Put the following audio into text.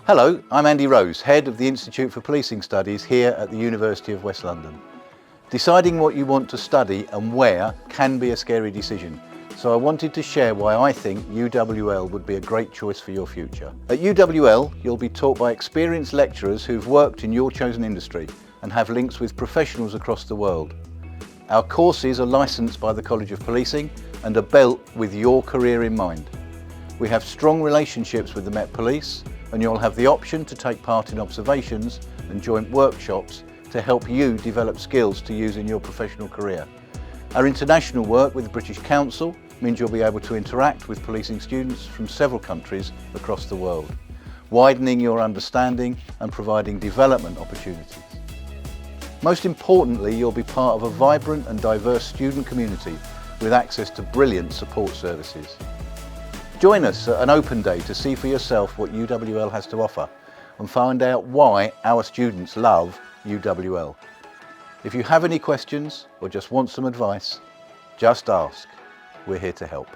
Hello, I'm Andy Rose, Head of the Institute for Policing Studies here at the University of West London. Deciding what you want to study and where can be a scary decision, so I wanted to share why I think UWL would be a great choice for your future. At UWL, you'll be taught by experienced lecturers who've worked in your chosen industry and have links with professionals across the world. Our courses are licensed by the College of Policing and are built with your career in mind. We have strong relationships with the Met Police, and you'll have the option to take part in observations and joint workshops to help you develop skills to use in your professional career. Our international work with the British Council means you'll be able to interact with policing students from several countries across the world, widening your understanding and providing development opportunities. Most importantly, you'll be part of a vibrant and diverse student community with access to brilliant support services. Join us at an open day to see for yourself what UWL has to offer and find out why our students love UWL. If you have any questions or just want some advice, just ask. We're here to help.